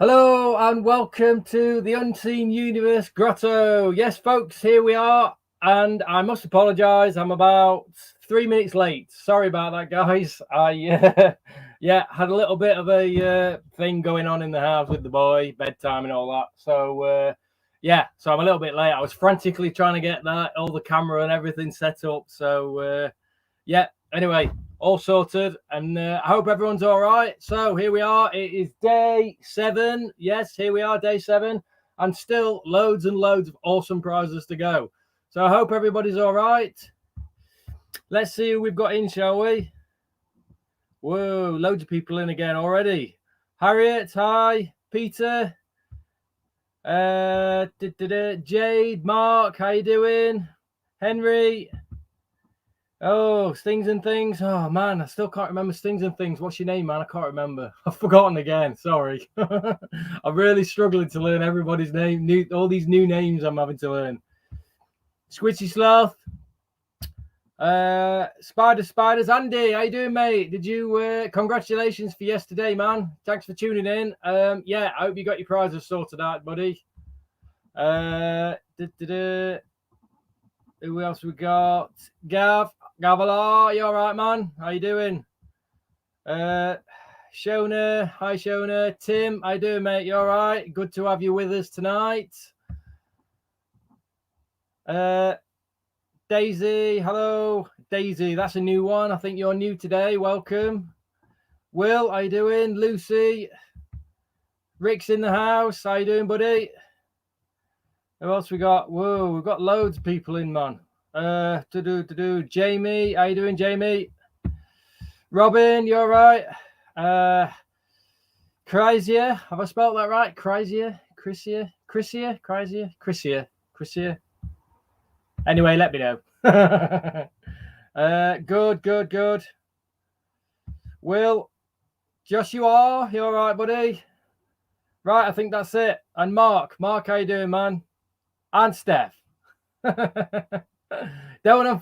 Hello and welcome to the Unseen Universe Grotto. Yes, folks, here we are. And I must apologize. I'm about 3 minutes late. Sorry about that, guys. I had a little bit of a thing going on in the house with the boy, bedtime and all that. So I'm a little bit late. I was frantically trying to get all the camera and everything set up. Anyway, all sorted, and I hope everyone's all right. So here we are. It is day 7. Yes, here we are, day 7, and still loads and loads of awesome prizes to go. So I hope everybody's all right. Let's see who we've got in, shall we? Whoa, loads of people in again already. Harriet, hi. Peter, Jade, Mark, how you doing? Henry. Oh, Stings and Things. Oh, man, I still can't remember Stings and Things. What's your name, man? I can't remember. I've forgotten again. Sorry. I'm really struggling to learn everybody's name. All these new names I'm having to learn. Squitchy Sloth. Spiders. Andy, how you doing, mate? Did you... congratulations for yesterday, man. Thanks for tuning in. I hope you got your prizes sorted out, buddy. Who else we got? Gavala, you all right, man? How you doing? Shona, hi Shona. Tim, how you doing, mate? You all right? Good to have you with us tonight. Daisy, hello. Daisy, that's a new one. I think you're new today. Welcome. Will, how you doing? Lucy, Rick's in the house. How you doing, buddy? Who else we got? Whoa, we've got loads of people in, man. Jamie, how you doing, Jamie? Robin, you all right? Chrysia, have I spelled that right? Chrysia. Anyway, let me know. Good. Will, Joshua, you all right, buddy? Right, I think that's it. And Mark, how you doing, man? And Steph. Don't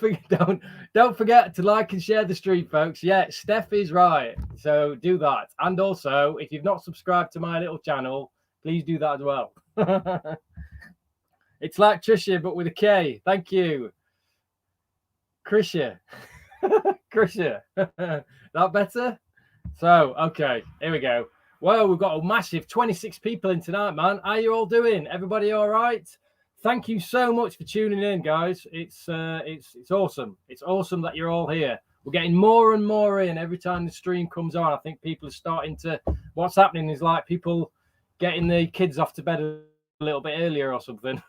forget to like and share the stream, folks. Yeah, Steph is right, so do that. And also, if you've not subscribed to my little channel, please do that as well. It's like Trisha, but with a K. Thank you, Krisha. That better? So, okay, here we go. Well, we've got a massive 26 people in tonight, man. How are you all doing? Everybody all right? Thank you so much for tuning in, guys. It's awesome. It's awesome that you're all here. We're getting more and more in every time the stream comes on. I think people are starting to... What's happening is like people getting the kids off to bed a little bit earlier or something.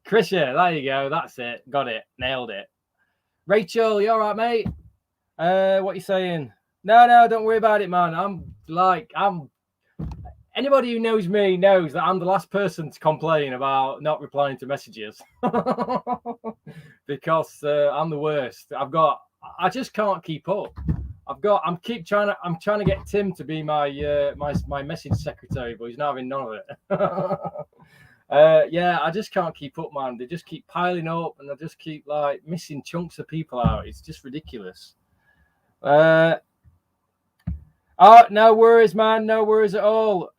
Krisha, there you go. That's it. Got it. Nailed it. Rachel, you all right, mate? What are you saying? No, don't worry about it, man. Anybody who knows me knows that I'm the last person to complain about not replying to messages because I'm the worst. I just can't keep up. I'm trying to get Tim to be my message secretary, but he's not having none of it. I just can't keep up, man. They just keep piling up, and I just keep like missing chunks of people out. It's just ridiculous. Oh, no worries, man. No worries at all.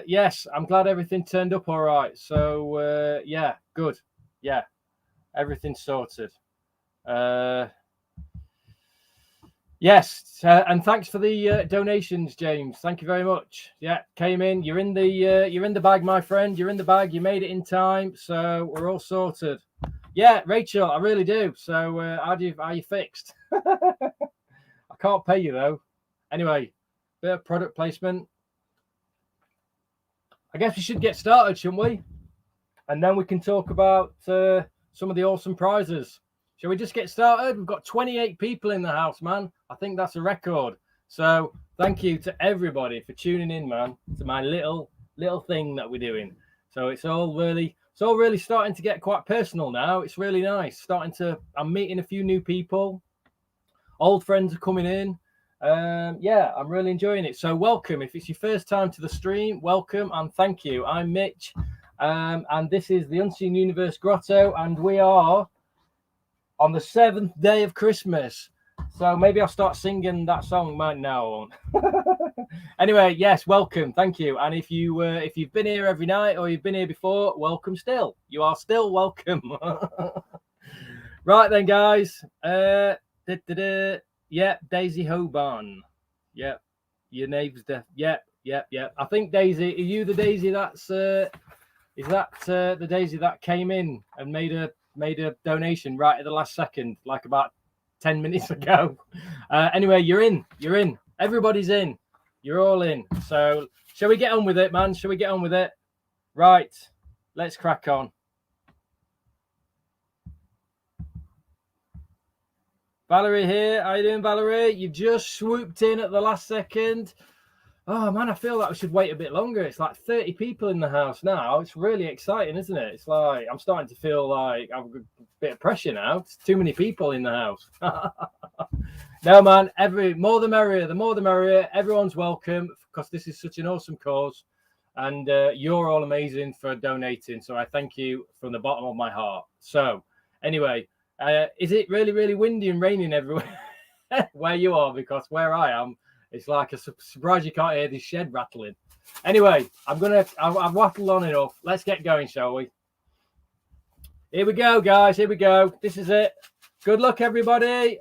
Yes, I'm glad everything turned up all right. So, good. Yeah, everything's sorted. Yes, and thanks for the donations, James. Thank you very much. Yeah, came in. You're in the bag, my friend. You're in the bag. You made it in time, so we're all sorted. Yeah, Rachel, I really do. So, how are you fixed? I can't pay you though. Anyway. Bit of product placement. I guess we should get started, shouldn't we? And then we can talk about some of the awesome prizes. Shall we just get started? We've got 28 people in the house, man. I think that's a record. So thank you to everybody for tuning in, man, to my little thing that we're doing. So it's all really starting to get quite personal now. It's really nice. I'm meeting a few new people. Old friends are coming in. I'm really enjoying it. So welcome. If it's your first time to the stream, welcome and thank you. I'm Mitch, and this is the Unseen Universe Grotto, and we are on the 7th day of Christmas. So maybe I'll start singing that song right now. Anyway, yes, welcome, thank you. And if you've been here every night or you've been here before, welcome still. You are still welcome. Right then, guys. Yeah, Daisy Hoban. Yeah, your name's yeah. I think Daisy. Are you the Daisy that's? Is that the Daisy that came in and made a donation right at the last second, like about 10 minutes ago? Anyway, you're in. Everybody's in. You're all in. So shall we get on with it, man? Shall we get on with it? Right. Let's crack on. Valerie here. How you doing, Valerie? You just swooped in at the last second. Oh man, I feel like we should wait a bit longer. It's like 30 people in the house now. It's really exciting, isn't it? It's like I'm starting to feel like I've got a bit of pressure now. It's too many people in the house. No man, more the merrier. The more the merrier. Everyone's welcome because this is such an awesome cause, and you're all amazing for donating. So I thank you from the bottom of my heart. So anyway, is it really, really windy and raining everywhere where you are? Because where I am, it's like a surprise you can't hear this shed rattling. Anyway, I've rattled on enough. Let's get going, shall we? Here we go, guys. Here we go. This is it. Good luck, everybody.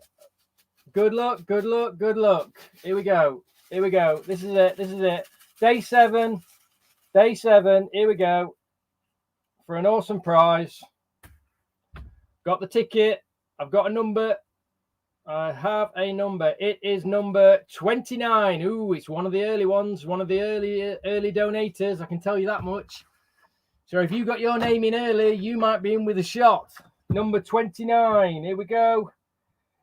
Good luck. Good luck. Good luck. Here we go. Here we go. This is it. This is it. Day 7. Day 7. Here we go. For an awesome prize. Got the ticket. I've got a number. I have a number. It is number 29. Ooh, it's one of the early ones, one of the early donators. I can tell you that much. So if you got your name in early, you might be in with a shot. Number 29. Here we go.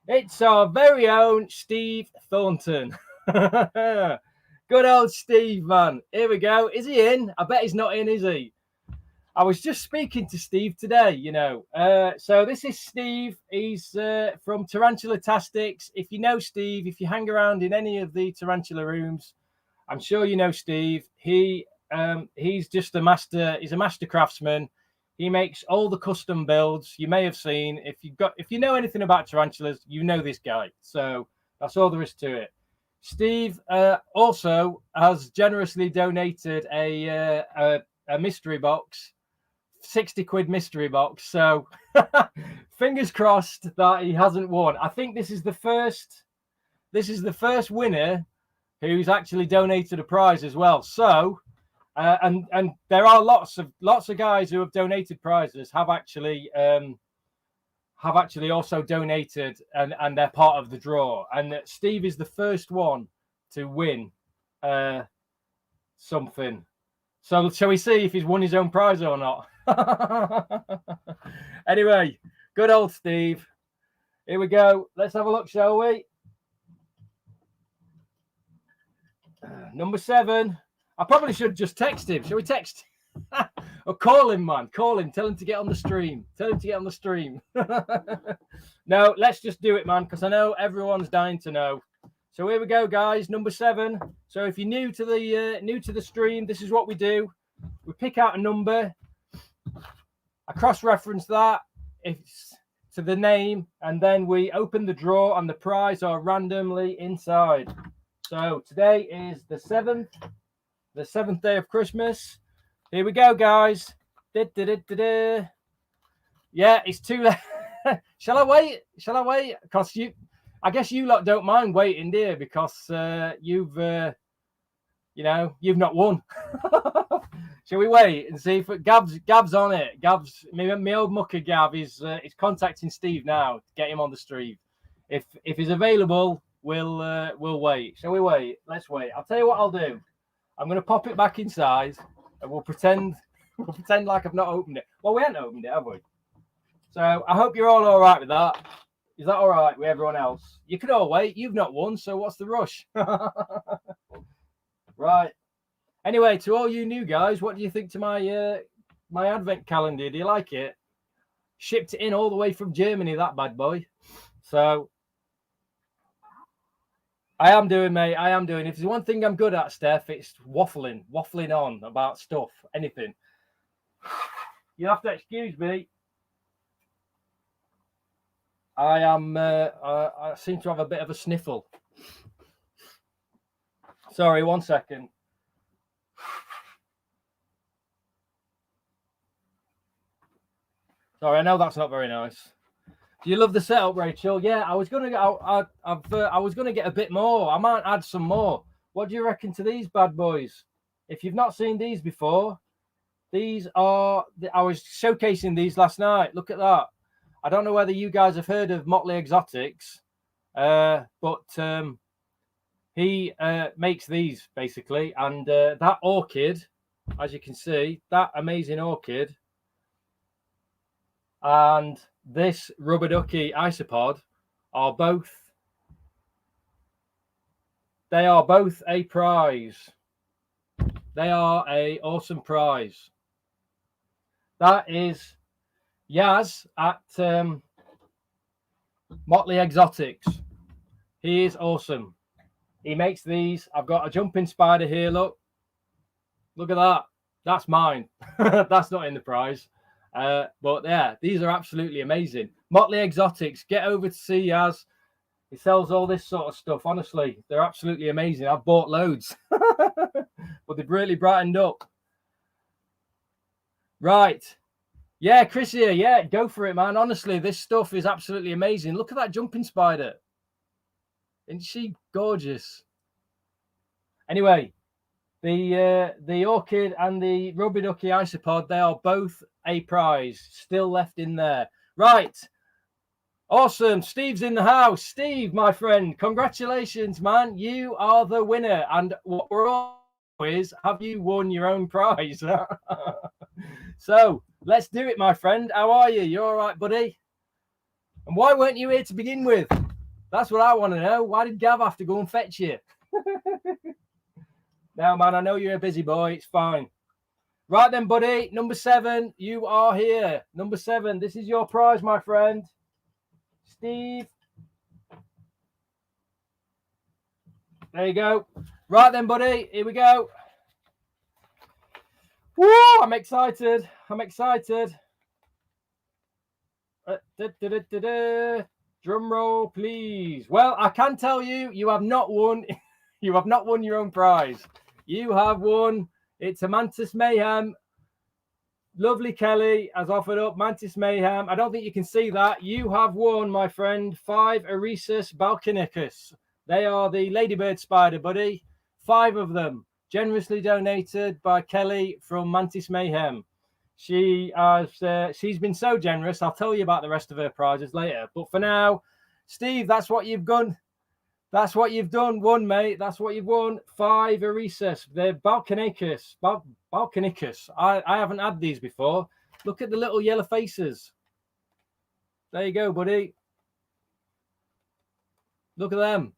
It's our very own Steve Thornton. Good old Steve, man. Here we go. Is he in? I bet he's not in, is he? I was just speaking to Steve today, you know. So this is Steve. He's from Tarantula Tastics. If you know Steve, if you hang around in any of the Tarantula rooms, I'm sure you know Steve. He's just a master. He's a master craftsman. He makes all the custom builds you may have seen. If you know anything about tarantulas, you know this guy. So that's all there is to it. Steve also has generously donated a mystery box. 60 quid mystery box. So fingers crossed that he hasn't won. I think this is the first winner who's actually donated a prize as well. So and there are lots of guys who have donated prizes have actually also donated and they're part of the draw. And Steve is the first one to win something. So shall we see if he's won his own prize or not? Anyway, good old Steve. Here we go. Let's have a look, shall we? Number 7. I probably should just text him. Shall we text? Or call him, man. Call him. Tell him to get on the stream. No, let's just do it, man, because I know everyone's dying to know. So here we go, guys. Number 7. So if you're new to the stream, this is what we do. We pick out a number. I cross-reference that to the name, and then we open the draw, and the prize are randomly inside. So today is the 7th day of Christmas. Here we go, guys. Yeah, it's too late. Shall I wait? Because I guess you lot don't mind waiting, dear, because you've not won. Shall we wait and see if Gav's on it? My old mucker Gav is contacting Steve now to get him on the stream. If he's available, we'll wait. Shall we wait? Let's wait. I'll tell you what I'll do. I'm going to pop it back inside, and we'll pretend like I've not opened it. Well, we haven't opened it, have we? So I hope you're all right with that. Is that all right with everyone else? You can all wait. You've not won, so what's the rush? Right. Anyway, to all you new guys, what do you think to my advent calendar? Do you like it? Shipped it in all the way from Germany, that bad boy. So I am doing, mate. I am doing. If there's one thing I'm good at, Steph, it's waffling on about stuff, anything. You have to excuse me. I am. I seem to have a bit of a sniffle. Sorry, 1 second. Sorry, I know that's not very nice. Do you love the setup, Rachel? Yeah, I was gonna. I was gonna get a bit more. I might add some more. What do you reckon to these bad boys? If you've not seen these before, these are. I was showcasing these last night. Look at that. I don't know whether you guys have heard of Motley Exotics, but he makes these basically, and that orchid, as you can see, that amazing orchid, and this rubber ducky isopod are both. They are both a prize. They are a awesome prize. That is Yaz at Motley Exotics. He is awesome. He makes these. I've got a jumping spider here. Look at that. That's mine. That's not in the prize. But yeah, these are absolutely amazing. Motley Exotics. Get over to see Yaz. He sells all this sort of stuff. Honestly, they're absolutely amazing. I've bought loads, but they've really brightened up. Right. Yeah, Chris here. Yeah, go for it, man. Honestly, this stuff is absolutely amazing. Look at that jumping spider. Isn't she gorgeous? Anyway, the orchid and the rubber ducky isopod, they are both a prize. Still left in there. Right. Awesome. Steve's in the house. Steve, my friend, congratulations, man. You are the winner. And what we're all is, have you won your own prize? So let's do it, my friend. How are you? You all right, buddy? And why weren't you here to begin with? That's what I want to know. Why did Gav have to go and fetch you? Now, man, I know you're a busy boy. It's fine. Right then, buddy. Number 7, you are here. Number 7, this is your prize, my friend. Steve. There you go. Right then, buddy. Here we go. Woo! I'm excited. I'm excited. Drum roll, please. Well, I can tell you, you have not won. You have not won your own prize. You have won. It's a Mantis Mayhem. Lovely Kelly has offered up Mantis Mayhem. I don't think you can see that. You have won, my friend, 5 Oresus balcanicus. They are the ladybird spider, buddy. 5 of them, generously donated by Kelly from Mantis Mayhem. She has, she's been so generous. I'll tell you about the rest of her prizes later. But for now, Steve, that's what you've done. That's what you've done, won, mate. That's what you've won. 5 Oresus. They're balcanicus. Balcanicus. I haven't had these before. Look at the little yellow faces. There you go, buddy. Look at them.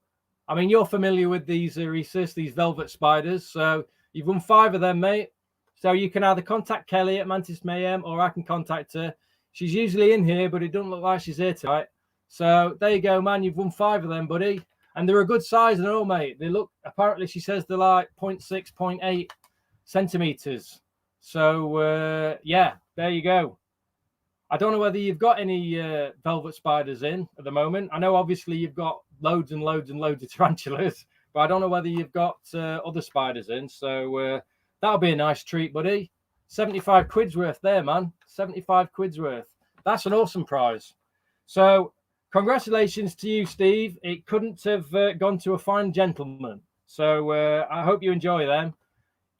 I mean, you're familiar with these Oresus, these velvet spiders. So you've won 5 of them, mate. So you can either contact Kelly at Mantis Mayhem or I can contact her. She's usually in here, but it doesn't look like she's here tonight. So there you go, man. You've won 5 of them, buddy. And they're a good size and all, mate. They look, apparently she says they're like 0.6, 0.8 centimeters. So, yeah, there you go. I don't know whether you've got any velvet spiders in at the moment. I know obviously you've got loads and loads and loads of tarantulas, but I don't know whether you've got other spiders in. So that'll be a nice treat, buddy. 75 quid's worth there, man. 75 quid's worth. That's an awesome prize. So congratulations to you, Steve. It couldn't have gone to a fine gentleman. So I hope you enjoy them.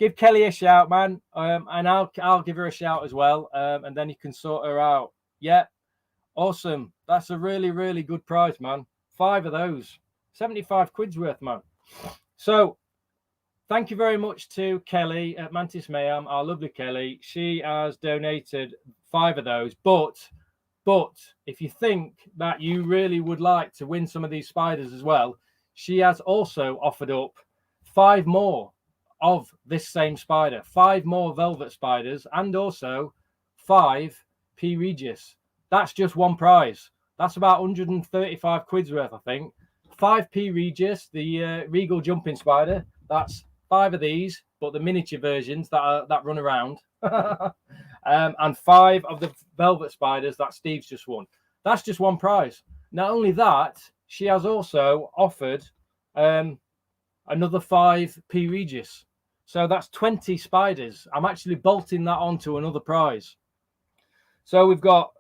Give Kelly a shout, man, and I'll give her a shout as well, and then you can sort her out. Yeah, awesome. That's a really, really good prize, man. 5 of those. 75 quid's worth, man. So thank you very much to Kelly at Mantis Mayhem, our lovely Kelly. She has donated 5 of those, but if you think that you really would like to win some of these spiders as well, she has also offered up 5 more of this same spider, 5 more velvet spiders, and also 5 P. Regis. That's just one prize. That's about 135 quid's worth, I think. 5 P. Regis, the regal jumping spider. That's 5 of these, but the miniature versions that run around. And 5 of the velvet spiders that Steve's just won. That's just one prize. Not only that, she has also offered another 5 P. Regis. So that's 20 spiders. I'm actually bolting that onto another prize. So we've got,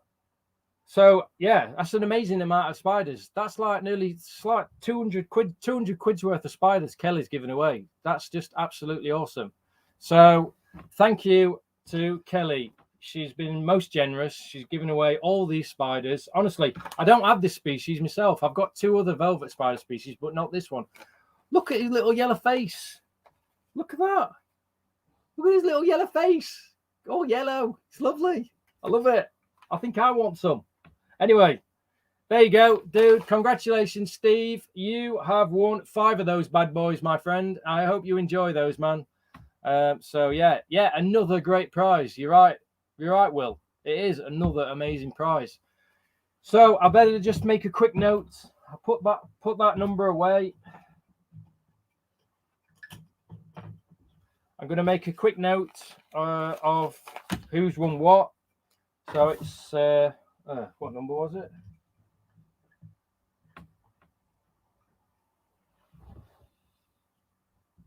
so yeah, that's an amazing amount of spiders. That's like nearly, it's like 200 quid's worth of spiders Kelly's giving away. That's just absolutely awesome. So thank you to Kelly. She's been most generous. She's given away all these spiders. Honestly, I don't have this species myself. I've got 2 other velvet spider species, but not this one. Look at his little yellow face. Look at that. Look at his little yellow face. All yellow. It's lovely. I love it. I think I want some. Anyway, there you go, dude. Congratulations, Steve. You have won 5 of those bad boys, my friend. I hope you enjoy those, man. So yeah, another great prize. You're right. You're right, Will. It is another amazing prize. So I better just make a quick note. I'll put that number away. I'm going to make a quick note of who's won what. So it's what number was it?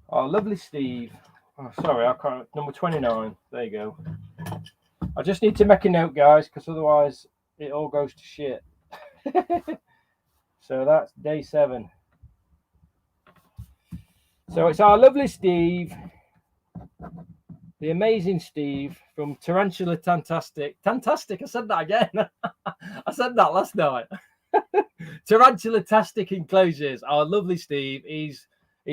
Oh, lovely Steve. Oh, sorry, I can't. Number 29. There you go. I just need to make a note, guys, because otherwise it all goes to shit. So that's day 7. So it's our lovely Steve, the amazing Steve from Tarantula Tantastic. Tantastic, I said that again. I said that last night. Tarantula Tastic Enclosures. Our lovely Steve. He's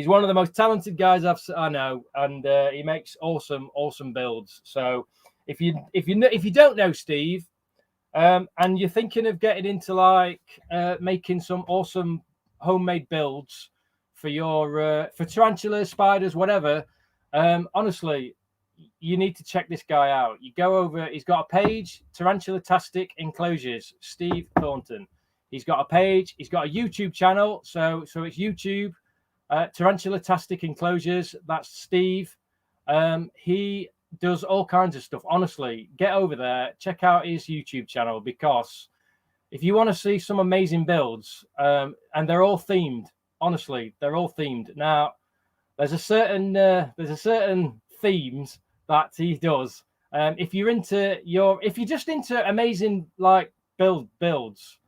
one of the most talented guys I know, and he makes awesome builds. So if you don't know Steve, and you're thinking of getting into like making some awesome homemade builds for your for tarantulas, spiders, whatever, honestly, you need to check this guy out. You go over, he's got a page, Tarantula Tastic Enclosures, Steve Thornton. He's got a page, he's got a YouTube channel, so it's YouTube, Tarantula Tastic Enclosures. That's Steve. He does all kinds of stuff. Honestly, get over there, check out his YouTube channel, because if you want to see some amazing builds, and they're all themed. Honestly, they're all themed. Now, there's a certain themes that he does. If you're just into amazing like builds,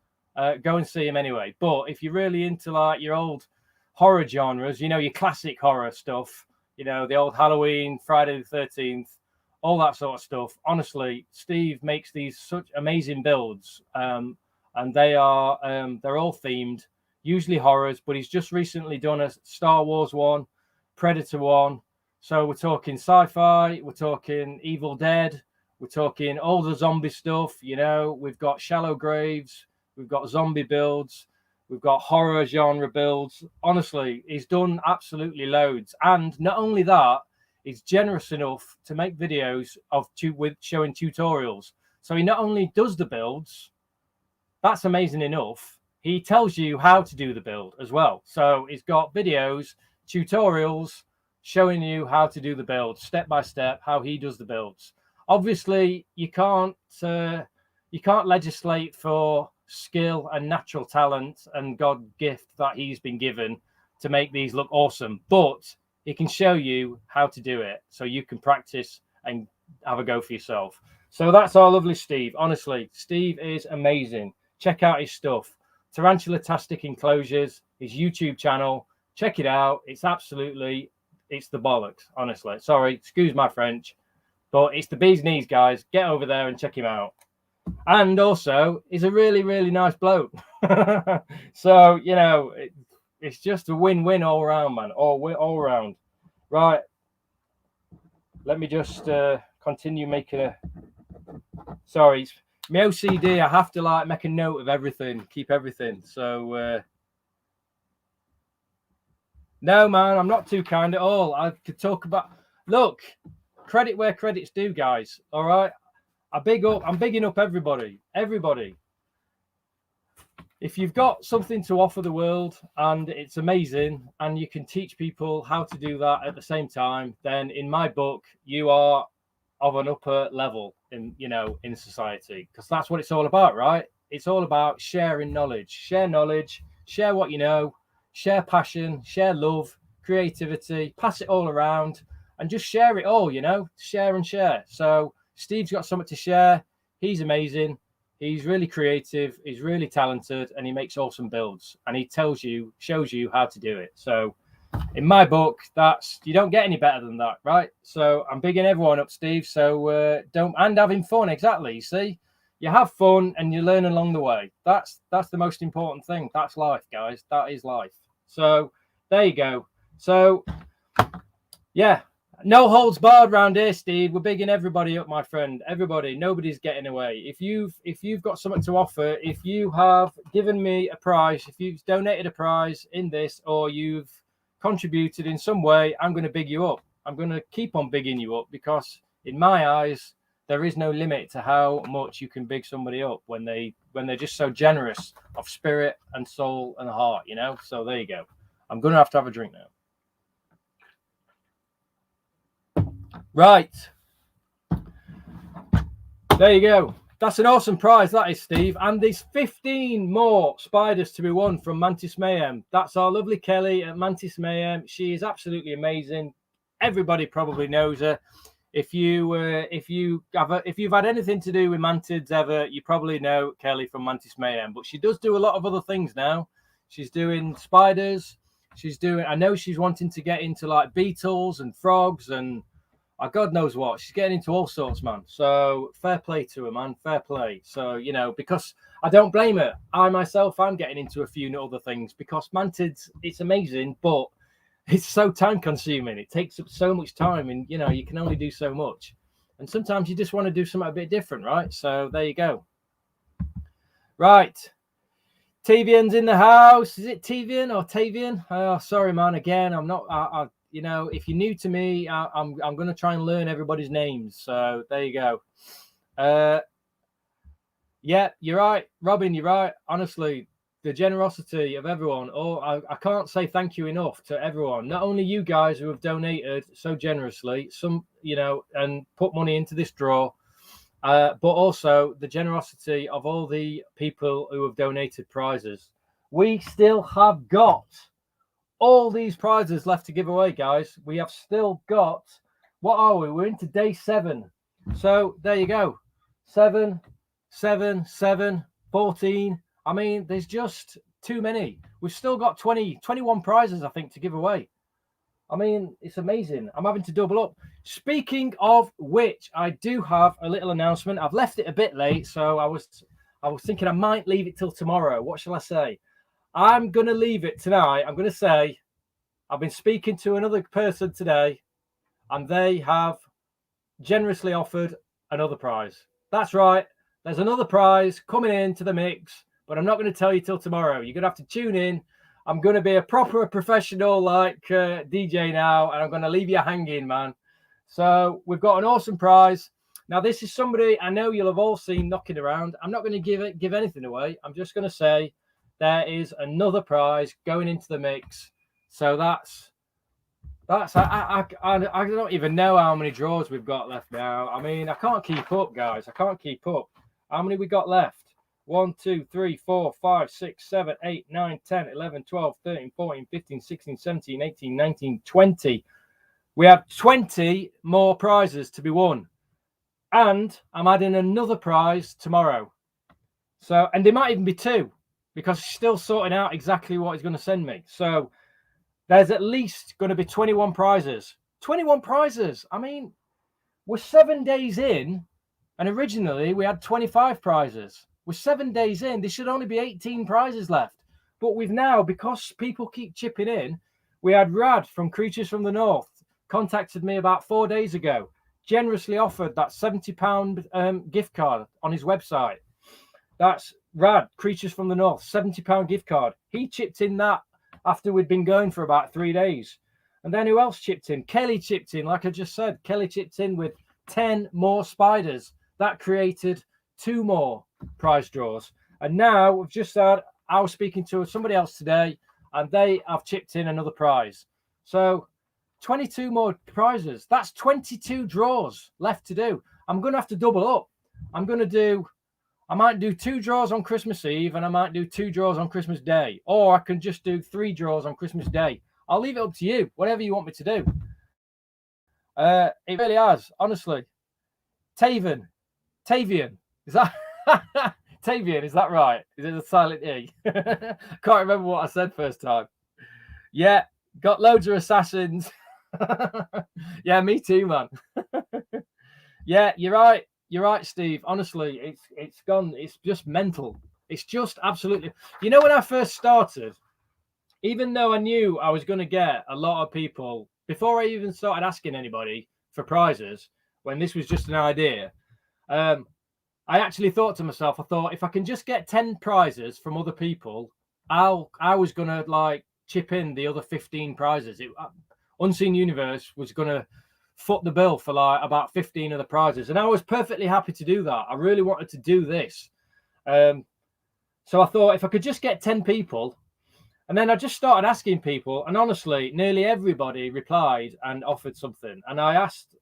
go and see him anyway. But if you're really into like your old horror genres, your classic horror stuff, the old Halloween, Friday the 13th, all that sort of stuff. Honestly, Steve makes these such amazing builds, and they're all themed, usually horrors. But he's just recently done a Star Wars one, Predator one. So we're talking sci-fi, we're talking Evil Dead, we're talking all the zombie stuff. We've got shallow graves, we've got zombie builds, we've got horror genre builds. Honestly, he's done absolutely loads. And not only that, he's generous enough to make videos with showing tutorials. So he not only does the builds, that's amazing enough, he tells you how to do the build as well. So he's got videos, tutorials, showing you how to do the build step by step, how he does the builds. Obviously, you can't legislate for skill and natural talent and God gift that he's been given to make these look awesome, but he can show you how to do it so you can practice and have a go for yourself. So that's our lovely Steve. Honestly, Steve is amazing. Check out his stuff. Tarantula Tastic Enclosures, his YouTube channel. Check it out. It's the bollocks, honestly. Sorry, excuse my French, but it's the bee's knees, guys. Get over there and check him out. And also, he's a really, really nice bloke. So, it's just a win-win all around, man. All around. Right. Let me just continue making a... Sorry, it's my OCD. I have to make a note of everything, keep everything. So... No, man, I'm not too kind at all. I could talk about... Look, credit where credit's due, guys. All right? I'm bigging up everybody. Everybody. If you've got something to offer the world and it's amazing and you can teach people how to do that at the same time, then in my book, you are of an upper level in society, because that's what it's all about, right? It's all about sharing knowledge. Share knowledge, share what you know, share passion, share love, creativity, pass it all around, and just share it all, share and share. So Steve's got something to share. He's amazing. He's really creative. He's really talented, and he makes awesome builds, and he shows you how to do it. So in my book, you don't get any better than that, right? So I'm bigging everyone up, Steve. So and having fun. Exactly. You see, you have fun and you learn along the way. That's the most important thing. That's life, guys. That is life. So there you go. So yeah, no holds barred around here, Steve. We're bigging everybody up, my friend. Everybody, nobody's getting away. If you've got something to offer, if you have given me a prize, if you've donated a prize in this, or you've contributed in some way, I'm going to big you up. I'm going to keep on bigging you up, because in my eyes, there is no limit to how much you can big somebody up when they're just so generous of spirit and soul and heart, So there you go. I'm going to have a drink now. Right. There you go. That's an awesome prize, that is, Steve. And there's 15 more spiders to be won from Mantis Mayhem. That's our lovely Kelly at Mantis Mayhem. She is absolutely amazing. Everybody probably knows her. If you've had anything to do with mantids ever, you probably know Kelly from Mantis Mayhem. But she does do a lot of other things now. She's doing spiders. I know she's wanting to get into like beetles and frogs and God knows what. She's getting into all sorts, man. So fair play to her, man. Fair play. So, because I don't blame her. I myself am getting into a few other things, because mantids, it's amazing, but it's so time consuming. It takes up so much time, and, you can only do so much. And sometimes you just want to do something a bit different, right? So there you go. Right. Tavian's in the house. Is it Tavian or Tavian? Oh, sorry, man. Again, I'm not... if you're new to me, I'm going to try and learn everybody's names. So there you go. Yeah, you're right, Robin. You're right. Honestly, the generosity of everyone. I can't say thank you enough to everyone. Not only you guys who have donated so generously, and put money into this draw, but also the generosity of all the people who have donated prizes. We still have got all these prizes left to give away, guys. We have still got, what are we? We're into day 7. So there you go. 7, 7, 7, 14. I mean, there's just too many. We've still got 21 prizes, I think, to give away. I mean, it's amazing. I'm having to double up. Speaking of which, I do have a little announcement. I've left it a bit late, so I was thinking I might leave it till tomorrow. What shall I say? I'm going to leave it tonight. I'm going to say I've been speaking to another person today, and they have generously offered another prize. That's right. There's another prize coming into the mix, but I'm not going to tell you till tomorrow. You're going to have to tune in. I'm going to be a proper professional like DJ now, and I'm going to leave you hanging, man. So we've got an awesome prize. Now, this is somebody I know you'll have all seen knocking around. I'm not going to give anything away. I'm just going to say there is another prize going into the mix. So that's I don't even know how many draws we've got left now. I mean, I can't keep up, guys. I can't keep up. How many we got left? 1, 2, 3, 4, 5, 6, 7, 8, 9, 10, 11, 12, 13, 14, 15, 16, 17, 18, 19, 20. We have 20 more prizes to be won. And I'm adding another prize tomorrow. So, and there might even be 2, because he's still sorting out exactly what he's going to send me. So there's at least going to be 21 prizes. 21 prizes. I mean, we're 7 days in, and originally we had 25 prizes. We're 7 days in. There should only be 18 prizes left. But we've now, because people keep chipping in, we had Rad from Creatures from the North contacted me about 4 days ago, generously offered that £70 gift card on his website. That's Rad, Creatures from the North, £70 gift card. He chipped in that after we'd been going for about 3 days. And then who else chipped in? Kelly chipped in, like I just said. Kelly chipped in with 10 more spiders. That created 2 more prize draws. And now we've just had, I was speaking to somebody else today, and they have chipped in another prize. So 22 more prizes. That's 22 draws left to do. I'm going to have to double up. I'm going to I might do 2 draws on Christmas Eve and I might do 2 draws on Christmas Day, or I can just do 3 draws on Christmas Day. I'll leave it up to you, whatever you want me to do. It really has, honestly. Tavian, is that Tavian? Is that right? Is it a silent E? Can't remember what I said first time. Yeah, got loads of assassins. Yeah, me too, man. Yeah, you're right. You're right, Steve. Honestly, it's gone. It's just mental. It's just absolutely. You know, when I first started, even though I knew I was going to get a lot of people before I even started asking anybody for prizes, when this was just an idea, I actually thought to myself, I thought, if I can just get 10 prizes from other people, I was going to like chip in the other 15 prizes. Unseen Universe was going to foot the bill for like about 15 of the prizes, and I was perfectly happy to do that. I really wanted to do this. So I thought if I could just get 10 people, and then I just started asking people, and honestly, nearly everybody replied and offered something. And I asked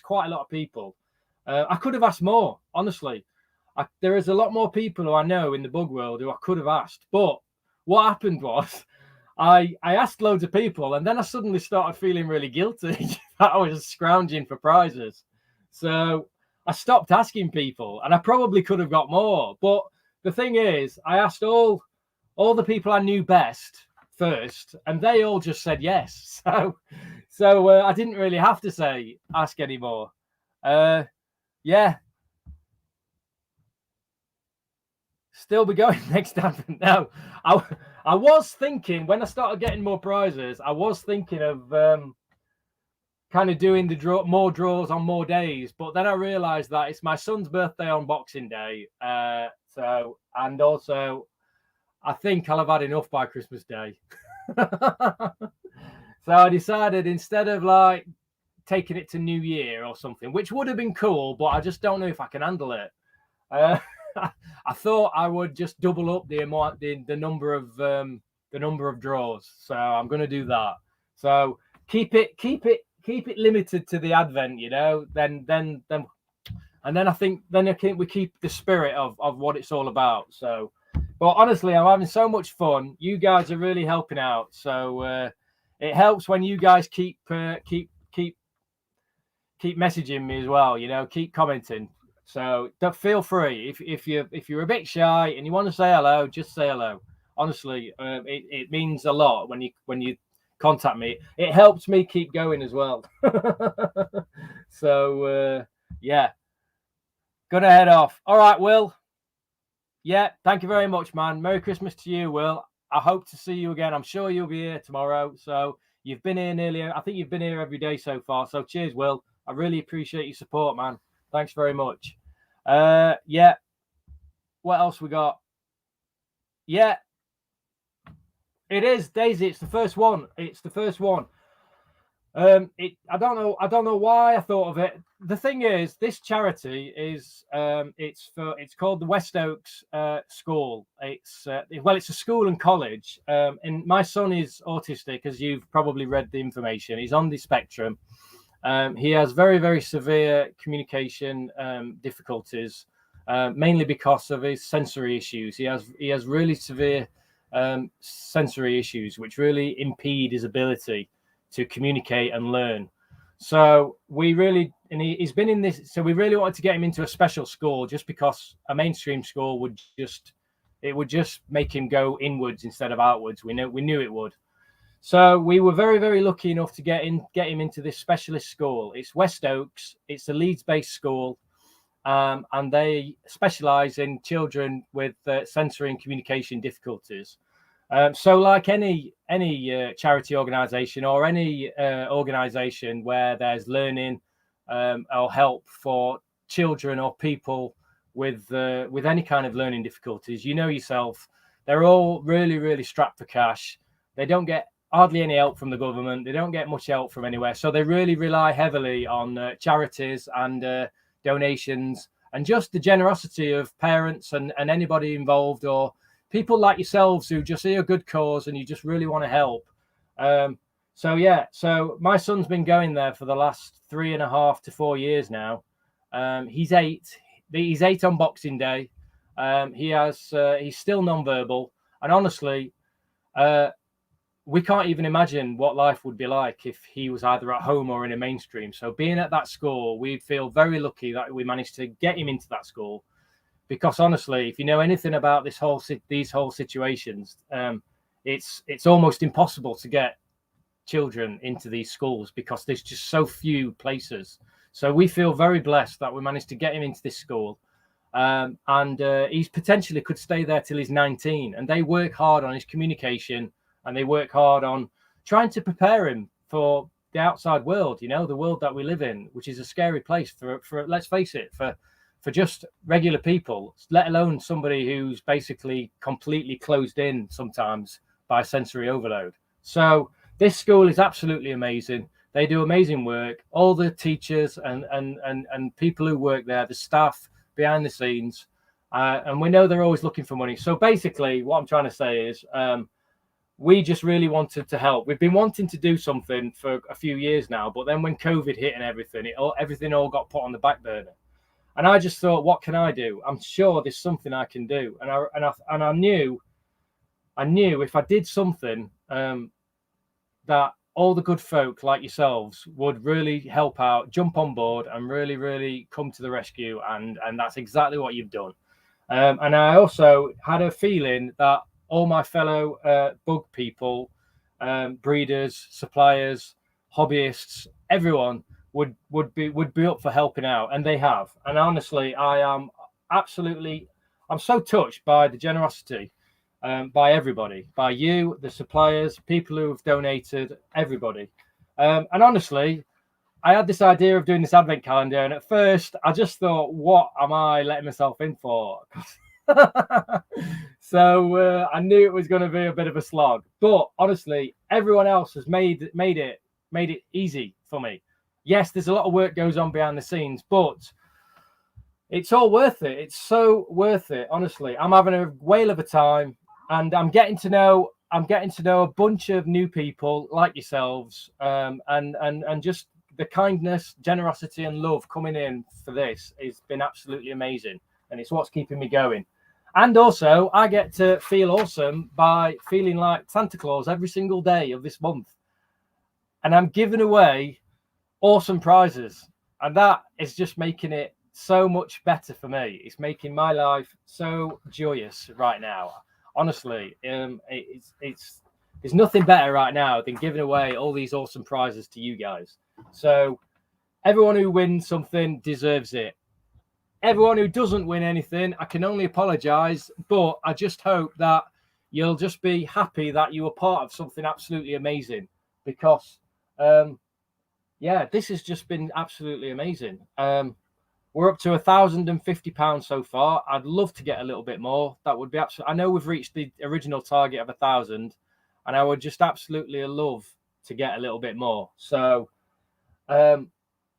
quite a lot of people. I could have asked more, honestly. There is a lot more people who I know in the bug world who I could have asked, but what happened was I asked loads of people, and then I suddenly started feeling really guilty that I was scrounging for prizes. So I stopped asking people, and I probably could have got more. But the thing is, I asked all the people I knew best first, and they all just said yes. So I didn't really have to ask anymore. Yeah. Still be going next time. No, I was thinking when I started getting more prizes, I was thinking of kind of doing more draws on more days. But then I realized that it's my son's birthday on Boxing Day. So, and also I think I'll have had enough by Christmas Day. So I decided instead of like taking it to New Year or something, which would have been cool, but I just don't know if I can handle it. I thought I would just double up the number of draws. So I'm going to do that. So keep it limited to the Advent, you know. Then I think we keep the spirit of what it's all about. So, but honestly, I'm having so much fun. You guys are really helping out. So it helps when you guys keep messaging me as well. You know, keep commenting. So feel free if you're a bit shy and you want to say hello, just say hello. Honestly, it means a lot when you contact me. It helps me keep going as well. So yeah, gonna head off. All right, Will. Yeah, thank you very much, man. Merry Christmas to you, Will. I hope to see you again. I'm sure you'll be here tomorrow. So you've been here I think you've been here every day so far. So cheers, Will. I really appreciate your support, man. Thanks very much. Yeah. What else we got? Yeah. It is Daisy. It's the first one. I don't know why I thought of it. The thing is, this charity is it's called the West Oaks School. It's a school and college. And my son is autistic, as you've probably read the information. He's on the spectrum. He has very, very severe communication difficulties, mainly because of his sensory issues. He has really severe sensory issues, which really impede his ability to communicate and learn. So he's been in this. So we really wanted to get him into a special school, just because a mainstream school would just make him go inwards instead of outwards. We knew it would. So we were very, very lucky enough to get him into this specialist school. It's West Oaks. It's a Leeds-based school, and they specialise in children with sensory and communication difficulties. So, like any charity organisation or any organisation where there's learning or help for children or people with any kind of learning difficulties, you know yourself, they're all really, really strapped for cash. They don't get hardly any help from the government. They don't get much help from anywhere. So they really rely heavily on charities and donations, and just the generosity of parents and anybody involved, or people like yourselves who just see a good cause and you just really want to help. So my son's been going there for the last 3.5 to 4 years now. He's 8. He's 8 on Boxing Day. He's still non-verbal, and honestly, we can't even imagine what life would be like if he was either at home or in a mainstream. So being at that school, we feel very lucky that we managed to get him into that school. Because honestly, if you know anything about these whole situations, it's almost impossible to get children into these schools because there's just so few places. So we feel very blessed that we managed to get him into this school. And he's potentially could stay there till he's 19. And they work hard on his communication, and they work hard on trying to prepare him for the outside world, you know, the world that we live in, which is a scary place for let's face it, for just regular people, let alone somebody who's basically completely closed in sometimes by sensory overload. So this school is absolutely amazing. They do amazing work. All the teachers and people who work there, the staff behind the scenes, and we know they're always looking for money. So basically, what I'm trying to say is, we just really wanted to help. We've been wanting to do something for a few years now, but then when COVID hit and everything all got put on the back burner. And I just thought, what can I do? I'm sure there's something I can do. And I knew if I did something that all the good folk like yourselves would really help out, jump on board, and really, really come to the rescue. And that's exactly what you've done. And I also had a feeling that all my fellow bug people, breeders, suppliers, hobbyists, everyone would be up for helping out, and they have. And honestly, I'm so touched by the generosity, by everybody, by you, the suppliers, people who have donated, everybody. And honestly, I had this idea of doing this advent calendar, and at first I just thought, what am I letting myself in for? So I knew it was going to be a bit of a slog, but honestly, everyone else has made it easy for me. Yes, there's a lot of work goes on behind the scenes, but it's all worth it. It's so worth it. Honestly, I'm having a whale of a time, and I'm getting to know a bunch of new people like yourselves, and just the kindness, generosity, and love coming in for this has been absolutely amazing, and it's what's keeping me going. And also, I get to feel awesome by feeling like Santa Claus every single day of this month. And I'm giving away awesome prizes. And that is just making it so much better for me. It's making my life so joyous right now. Honestly, there's nothing better right now than giving away all these awesome prizes to you guys. So everyone who wins something deserves it. Everyone who doesn't win anything, I can only apologize, but I just hope that you'll just be happy that you were part of something absolutely amazing, because this has just been absolutely amazing. We're up to £1,050 so far. I'd love to get a little bit more. That would be absolutely. I know we've reached the original target of 1,000, and I would just absolutely love to get a little bit more. So there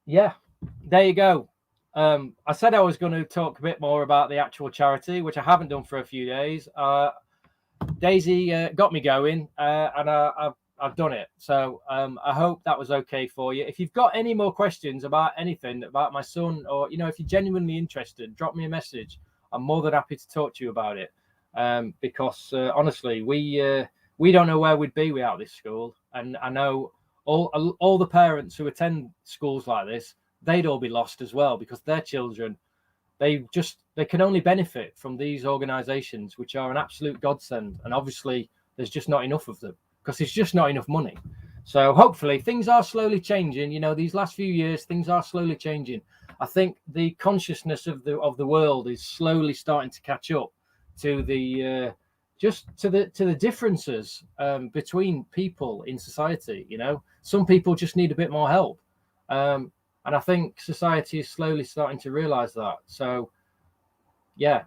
you go. I said I was going to talk a bit more about the actual charity, which I haven't done for a few days. Daisy got me going, and I've done it. So I hope that was okay for you. If you've got any more questions about anything about my son, or if you're genuinely interested, drop me a message. I'm more than happy to talk to you about it, because honestly, we don't know where we'd be without this school, and I know all the parents who attend schools like this, they'd all be lost as well, because their children, they can only benefit from these organizations, which are an absolute godsend. And obviously there's just not enough of them, because there's just not enough money. So hopefully things are slowly changing. These last few years, things are slowly changing. I think the consciousness of the world is slowly starting to catch up to the differences between people in society. Some people just need a bit more help. And I think society is slowly starting to realize that. So, yeah.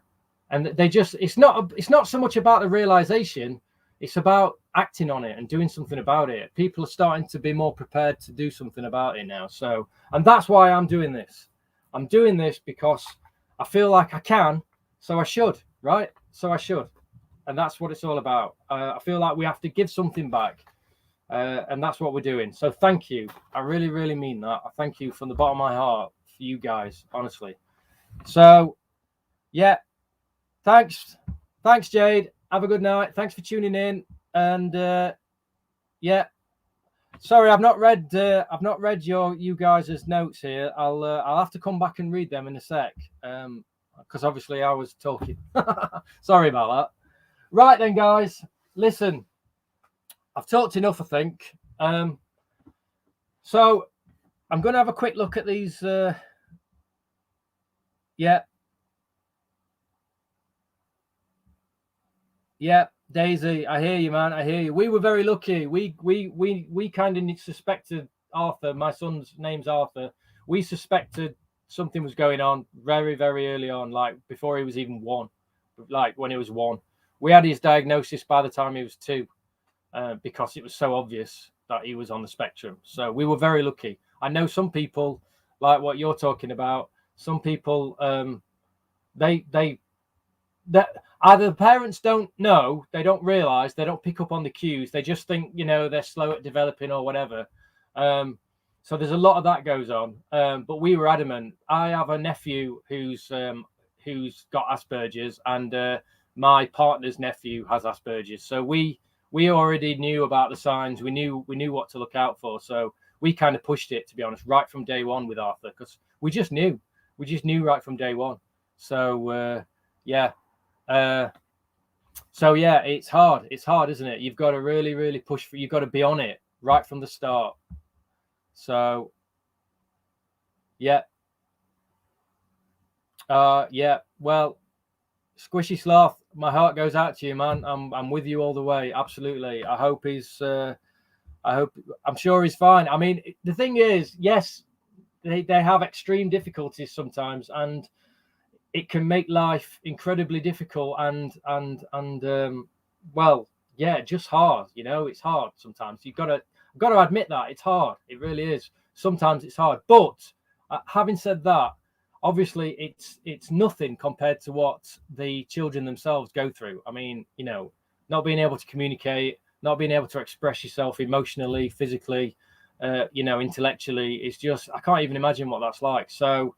And it's not so much about the realization, it's about acting on it and doing something about it. People are starting to be more prepared to do something about it now. So, and that's why I'm doing this. I'm doing this because I feel like I can, so I should, right? So I should. And that's what it's all about. I feel like we have to give something back. And that's what we're doing. So thank you. I really, really mean that. I thank you from the bottom of my heart for you guys, honestly. So, yeah, Thanks, Jade. Have a good night. Thanks for tuning in. And yeah, sorry, I've not read you guys' notes here. I'll have to come back and read them in a sec. Because obviously I was talking. Sorry about that. Right then, guys, listen. I've talked enough, I think. So I'm going to have a quick look at these. Yeah, Daisy, I hear you, man. I hear you. We were very lucky. We kind of suspected Arthur. My son's name's Arthur. We suspected something was going on very, very early on, like before he was even 1, like when he was 1. We had his diagnosis by the time he was 2, because it was so obvious that he was on the spectrum. So we were very lucky. I know some people, like what you're talking about, some people, that either the parents don't know, they don't realize, they don't pick up on the cues, they just think, they're slow at developing or whatever. So there's a lot of that goes on. But we were adamant. I have a nephew who's got Asperger's, and my partner's nephew has Asperger's. So we already knew about the signs. We knew what to look out for. So we kind of pushed it, to be honest, right from day one with Arthur, because we just knew right from day one. So yeah. So yeah, it's hard, isn't it? You've got to really, really push you've got to be on it right from the start. So yeah. Yeah, well, Squishy Sloth, my heart goes out to you, man. I'm with you all the way. Absolutely. I hope I'm sure he's fine. I mean, the thing is, yes, they have extreme difficulties sometimes, and it can make life incredibly difficult and well, yeah, just hard. It's hard sometimes. You've got to admit that it's hard. It really is. Sometimes it's hard. But having said that, obviously it's nothing compared to what the children themselves go through. I mean, not being able to communicate, not being able to express yourself emotionally, physically, intellectually. It's just, I can't even imagine what that's like. So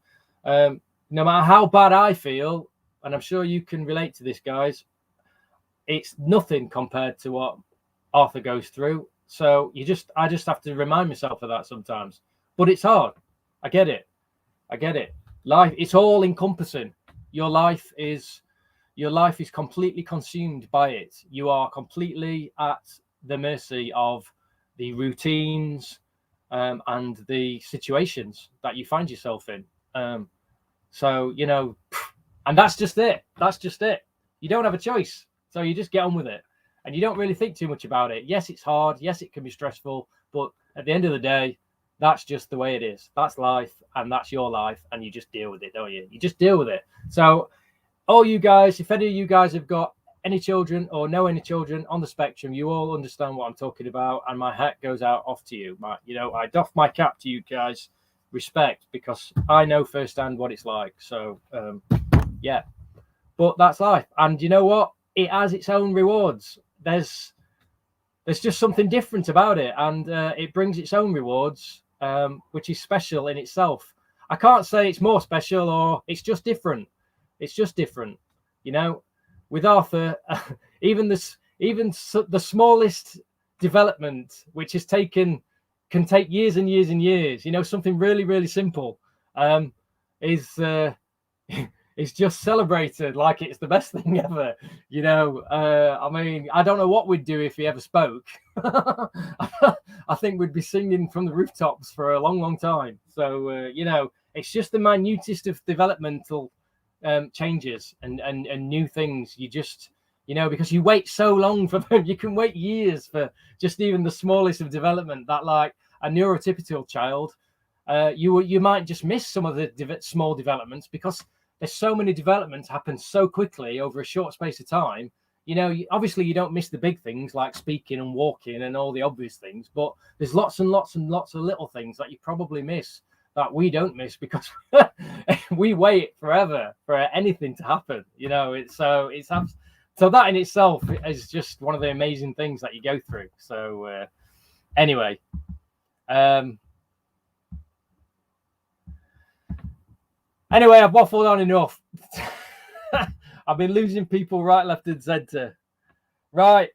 no matter how bad I feel, and I'm sure you can relate to this, guys, it's nothing compared to what Arthur goes through. So I just have to remind myself of that sometimes. But it's hard. I get it. Life, it's all encompassing. Your life is completely consumed by it. You are completely at the mercy of the routines and the situations that you find yourself in. So, and that's just it. You don't have a choice. So you just get on with it, and you don't really think too much about it. Yes, it's hard. Yes, it can be stressful. But at the end of the day, that's just the way it is. That's life, and that's your life, and you just deal with it, don't you? You just deal with it. So all you guys, if any of you guys have got any children or know any children on the spectrum, you all understand what I'm talking about, and my hat goes out off to you. I doff my cap to you guys. Respect, because I know firsthand what it's like. So yeah, but that's life, and you know what, it has its own rewards. There's just something different about it, and it brings its own rewards, which is special in itself. I can't say it's more special, or it's just different. With Arthur, even the smallest development, which has can take years and years and years. Something really, really simple is just celebrated like it's the best thing ever. I mean, I don't know what we'd do if he ever spoke. I think we'd be singing from the rooftops for a long, long time. So, it's just the minutest of developmental changes and new things. You just, because you wait so long for them, you can wait years for just even the smallest of development. That, like a neurotypical child, you might just miss some of the small developments, because there's so many developments happen so quickly over a short space of time. Obviously you don't miss the big things like speaking and walking and all the obvious things, but there's lots and lots and lots of little things that you probably miss that we don't miss, because we wait forever for anything to happen. So that in itself is just one of the amazing things that you go through. So anyway, I've waffled on enough. I've been losing people right, left, and centre. Right,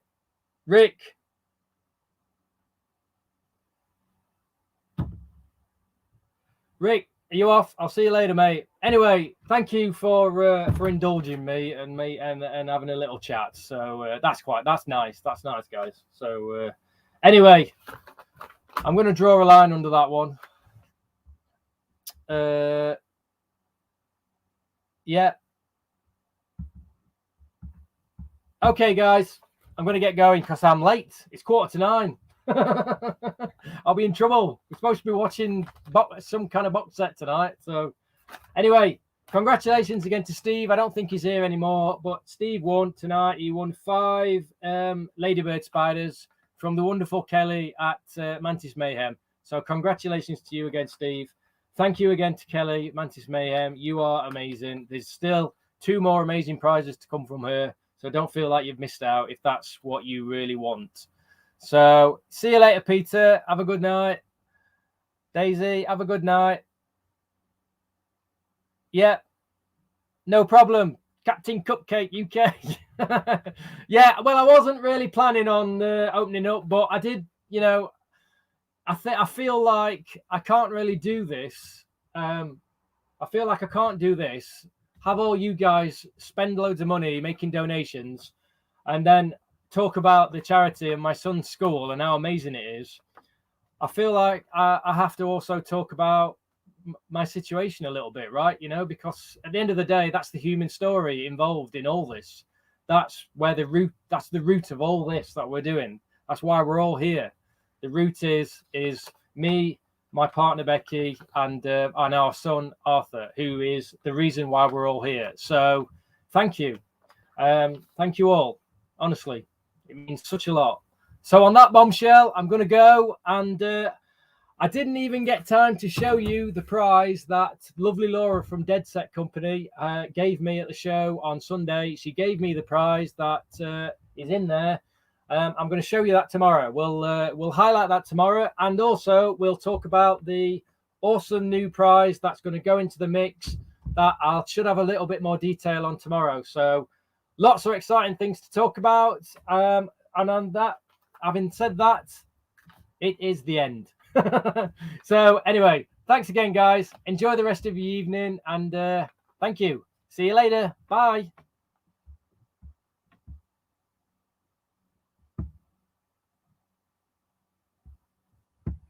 Rick. Rick, are you off? I'll see you later, mate. Anyway, thank you for indulging me and having a little chat. So that's nice. That's nice, guys. So anyway, I'm going to draw a line under that one. Yeah. Okay, guys, I'm going to get going because I'm late. It's 9:15. I'll be in trouble. We're supposed to be watching some kind of box set tonight. So anyway, congratulations again to Steve. I don't think he's here anymore, but Steve won tonight. He won 5 Ladybird spiders from the wonderful Kelly at Mantis Mayhem. So congratulations to you again, Steve. Thank you again to Kelly, Mantis Mayhem. You are amazing. There's still 2 more amazing prizes to come from her. So don't feel like you've missed out if that's what you really want. So see you later, Peter. Have a good night. Daisy, have a good night. Yeah, no problem. Captain Cupcake UK. Yeah, well, I wasn't really planning on opening up, but I did, you know, I feel like I can't really do this. I feel like I can't do this. Have all you guys spend loads of money making donations and then talk about the charity and my son's school and how amazing it is. I feel like I have to also talk about my situation a little bit, right? You know, because at the end of the day, that's the human story involved in all this. That's where that's the root of all this that we're doing. That's why we're all here. The root is me, my partner Becky, and our son Arthur, who is the reason why we're all here. So thank you. Thank you all. Honestly, it means such a lot. So on that bombshell, I'm going to go, and I didn't even get time to show you the prize that lovely Laura from Dead Set Company gave me at the show on Sunday. She gave me the prize that is in there. I'm going to show you that tomorrow. We'll highlight that tomorrow, and also we'll talk about the awesome new prize that's going to go into the mix that I should have a little bit more detail on tomorrow. So lots of exciting things to talk about. And on that, having said that, it is the end. So anyway, thanks again, guys. Enjoy the rest of your evening, and thank you. See you later. Bye.